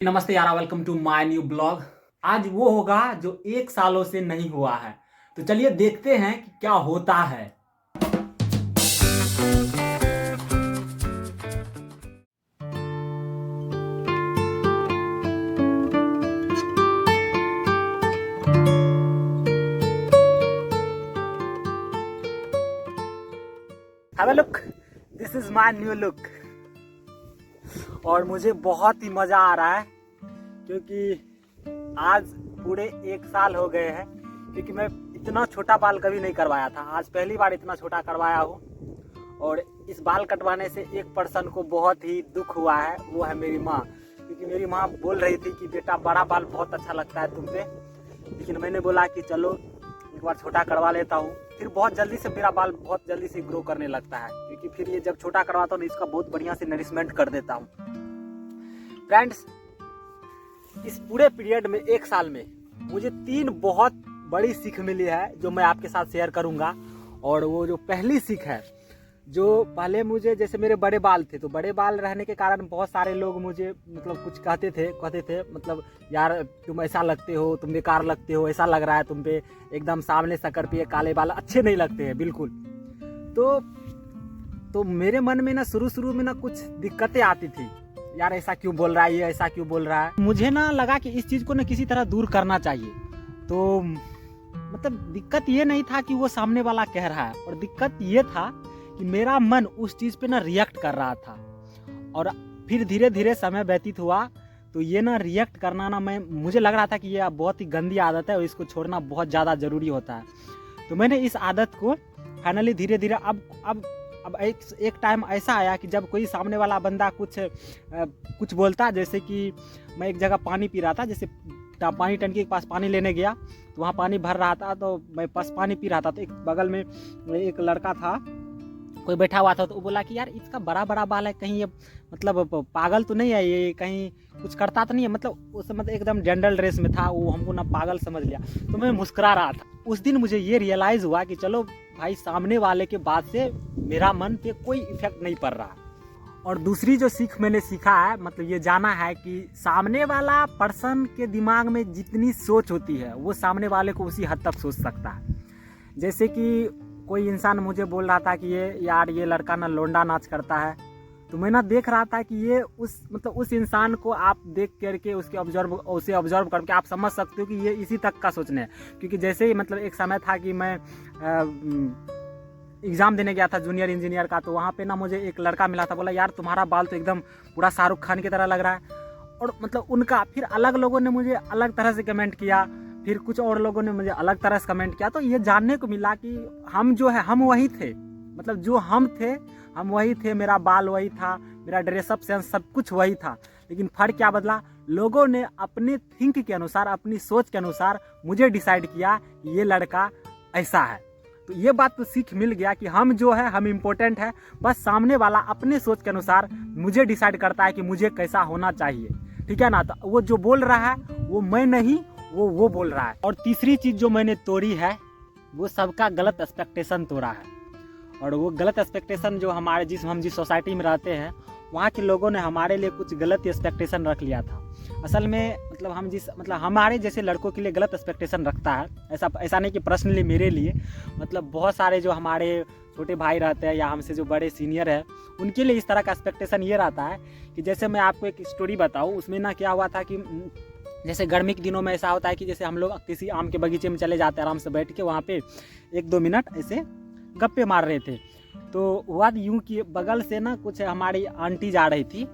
नमस्ते यारा, welcome to my new blog. आज वो होगा जो 1 सालों से नहीं हुआ है, तो चलिए देखते हैं कि क्या होता है। Have a look, this is my new look. और मुझे बहुत ही मजा आ रहा है क्योंकि आज पूरे 1 साल हो गए हैं, क्योंकि मैं इतना छोटा बाल कभी नहीं करवाया था। आज पहली बार इतना छोटा करवाया हूँ। और इस बाल कटवाने से एक पर्सन को बहुत ही दुख हुआ है, वो है मेरी माँ। क्योंकि मेरी माँ बोल रही थी कि बेटा बड़ा बाल बहुत अच्छा लगता है तुम पे, लेकिन मैंने बोला कि चलो एक बार छोटा करवा लेता हूँ। फिर बहुत जल्दी से मेरा बाल बहुत जल्दी से ग्रो करने लगता है, क्योंकि फिर ये जब छोटा करवाता हूँ इसका बहुत बढ़िया से नरिशमेंट कर देता हूँ। फ्रेंड्स, इस पूरे पीरियड में 1 साल में मुझे 3 बहुत बड़ी सीख मिली है जो मैं आपके साथ शेयर करूंगा। और वो जो पहली सीख है, जो पहले मुझे जैसे मेरे बड़े बाल थे, तो बड़े बाल रहने के कारण बहुत सारे लोग मुझे मतलब कुछ कहते थे मतलब यार तुम ऐसा लगते हो, तुम बेकार लगते हो, ऐसा लग रहा है तुम पे, एकदम सामने शक्कर पे काले बाल अच्छे नहीं लगते हैं बिल्कुल। तो मेरे मन में ना शुरू में ना कुछ दिक्कतें आती थी, यार ऐसा क्यों बोल रहा है, ये ऐसा क्यों बोल रहा है। मुझे ना लगा कि इस चीज़ को ना किसी तरह दूर करना चाहिए। तो मतलब दिक्कत ये नहीं था कि वो सामने वाला कह रहा है, और दिक्कत ये था कि मेरा मन उस चीज़ पे ना रिएक्ट कर रहा था। और फिर धीरे धीरे समय व्यतीत हुआ, तो ये ना रिएक्ट करना ना मुझे लग रहा था कि ये बहुत ही गंदी आदत है और इसको छोड़ना बहुत ज़्यादा ज़रूरी होता है। तो मैंने इस आदत को फाइनली धीरे धीरे अब एक टाइम ऐसा आया कि जब कोई सामने वाला बंदा कुछ बोलता, जैसे कि मैं एक जगह पानी पी रहा था, जैसे पानी टंकी के पास पानी लेने गया, तो वहाँ पानी भर रहा था, तो मैं पास पानी पी रहा था, तो एक बगल में एक लड़का था, कोई बैठा हुआ था, तो वो बोला कि यार इसका बड़ा बड़ा बाल है, कहीं ये मतलब पागल तो नहीं है, ये कहीं कुछ करता तो नहीं है। मतलब उस मतलब एकदम जनरल ड्रेस में था, वो हमको ना पागल समझ लिया। तो मैं मुस्कुरा रहा था। उस दिन मुझे ये रियलाइज़ हुआ कि चलो भाई, सामने वाले के बात से मेरा मन पे कोई इफेक्ट नहीं पड़ रहा। और दूसरी जो सीख मैंने सीखा है, मतलब ये जाना है कि सामने वाला पर्सन के दिमाग में जितनी सोच होती है, वो सामने वाले को उसी हद तक सोच सकता है। जैसे कि कोई इंसान मुझे बोल रहा था कि ये लड़का ना लोंडा नाच करता है, तो मैं ना देख रहा था कि ये उस इंसान को आप देख करके उसे ऑब्जर्व करके आप समझ सकते हो कि ये इसी तक का सोचने है। क्योंकि जैसे ही मतलब एक समय था कि मैं एग्ज़ाम देने गया था जूनियर इंजीनियर का, तो वहाँ पे ना मुझे एक लड़का मिला था, बोला यार तुम्हारा बाल तो एकदम पूरा शाहरुख खान की तरह लग रहा है। और मतलब उनका फिर अलग लोगों ने मुझे अलग तरह से कमेंट किया, फिर कुछ और लोगों ने मुझे अलग तरह से कमेंट किया। तो ये जानने को मिला कि हम जो है हम वही थे, मतलब जो हम थे हम वही थे, मेरा बाल वही था, मेरा ड्रेसअप सेंस सब कुछ वही था। लेकिन फ़र्क क्या बदला, लोगों ने अपने थिंक के अनुसार, अपनी सोच के अनुसार मुझे डिसाइड किया कि ये लड़का ऐसा है। तो ये बात तो सीख मिल गया कि हम जो है हम इम्पोर्टेंट है, बस सामने वाला अपने सोच के अनुसार मुझे डिसाइड करता है कि मुझे कैसा होना चाहिए, ठीक है ना। तो वो जो बोल रहा है वो मैं नहीं, वो बोल रहा है। और तीसरी चीज़ जो मैंने तोड़ी है, वो सबका गलत एक्सपेक्टेशन तोड़ा है। और वो गलत एक्सपेक्टेशन जो हम जिस सोसाइटी में रहते हैं, वहाँ के लोगों ने हमारे लिए कुछ गलत एक्सपेक्टेशन रख लिया था। असल में मतलब हमारे जैसे लड़कों के लिए गलत एक्सपेक्टेशन रखता है। ऐसा नहीं कि पर्सनली मेरे लिए, मतलब बहुत सारे जो हमारे छोटे भाई रहते हैं या हमसे जो बड़े सीनियर है, उनके लिए इस तरह का एक्सपेक्टेशन ये रहता है कि जैसे मैं आपको एक स्टोरी बताऊँ, उसमें ना क्या हुआ था कि जैसे गर्मी के दिनों में ऐसा होता है कि जैसे हम लोग किसी आम के बगीचे में चले जाते हैं, आराम से बैठ के वहाँ पे 1-2 मिनट ऐसे गप्पे मार रहे थे। तो हुआ यूँ कि बगल से ना कुछ हमारी आंटी जा रही थी,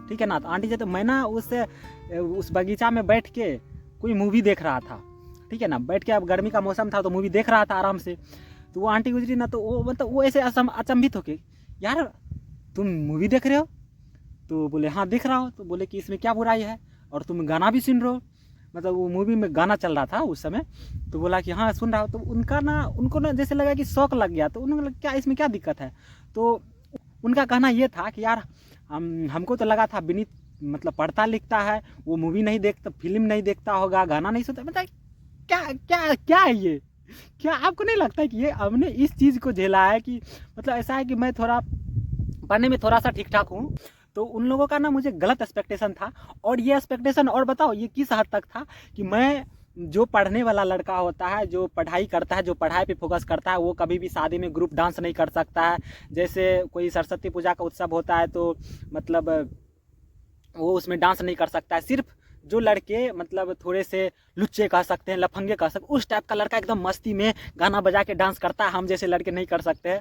ठीक है ना। तो आंटी से तो मैं ना उस बगीचा में बैठ के कोई मूवी देख रहा था, ठीक है ना। बैठ के, अब गर्मी का मौसम था तो मूवी देख रहा था आराम से। तो वो आंटी गुजरी ना, तो वो ऐसे अचंभित होके, यार तुम मूवी देख रहे हो? तो बोले हाँ देख रहा हूँ। तो बोले कि इसमें क्या बुराई है, और तुम गाना भी सुन रहे हो? मतलब वो मूवी में गाना चल रहा था उस समय। तो बोला कि हाँ सुन रहा हूँ। तो उनको ना जैसे लगा कि शौक लग गया। तो उन्होंने क्या इसमें क्या दिक्कत है? तो उनका कहना ये था कि यार हमको तो लगा था विनीत मतलब पढ़ता लिखता है, वो मूवी नहीं देखता, फिल्म नहीं देखता होगा, गाना नहीं सुनता। मतलब क्या क्या क्या है ये? क्या आपको नहीं लगता है कि ये हमने इस चीज़ को झेला है कि मतलब ऐसा है कि मैं थोड़ा पढ़ने में थोड़ा सा ठीक ठाक हूँ, तो उन लोगों का ना मुझे गलत एक्सपेक्टेशन था। और ये एक्सपेक्टेशन, और बताओ ये किस हद तक था कि मैं, जो पढ़ने वाला लड़का होता है, जो पढ़ाई करता है, जो पढ़ाई पे फोकस करता है, वो कभी भी शादी में ग्रुप डांस नहीं कर सकता है। जैसे कोई सरस्वती पूजा का उत्सव होता है तो मतलब वो उसमें डांस नहीं कर सकता है। सिर्फ जो लड़के मतलब थोड़े से लुच्चे कह सकते हैं, लफंगे कह सकते हैं, उस टाइप का लड़का एकदम मस्ती में गाना बजा के डांस करता है, हम जैसे लड़के नहीं कर सकते हैं।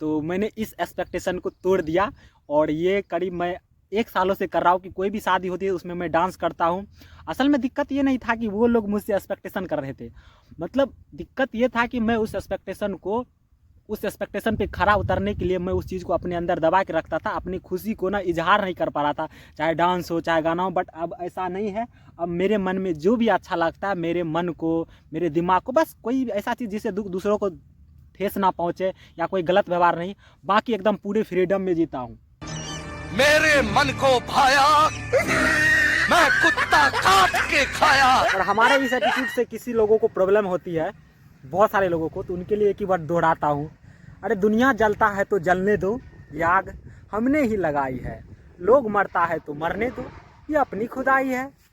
तो मैंने इस एक्सपेक्टेशन को तोड़ दिया और ये करीब मैं 1 सालों से कर रहा हूँ कि कोई भी शादी होती है उसमें मैं डांस करता हूँ। असल में दिक्कत ये नहीं था कि वो लोग मुझसे एक्सपेक्टेशन कर रहे थे, मतलब दिक्कत ये था कि मैं उस एक्सपेक्टेशन पे खरा उतरने के लिए मैं उस चीज़ को अपने अंदर दबा के रखता था, अपनी खुशी को ना इजहार नहीं कर पा रहा था, चाहे डांस हो चाहे गाना हो। बट अब ऐसा नहीं है, अब मेरे मन में जो भी अच्छा लगता है, मेरे मन को, मेरे दिमाग को, बस कोई ऐसा चीज़ जिससे दूसरों को ठेस ना पहुँचे या कोई गलत व्यवहार नहीं, बाकी एकदम पूरे फ्रीडम में जीता हूँ। मेरे मन को भाया, मैं कुत्ता काट के खाया। और हमारे इस एटीट्यूड से किसी लोगों को प्रॉब्लम होती है, बहुत सारे लोगों को, तो उनके लिए एक ही वर्ड दोहराता हूँ, अरे दुनिया जलता है तो जलने दो, ये आग हमने ही लगाई है, लोग मरता है तो मरने दो, ये अपनी खुदाई है।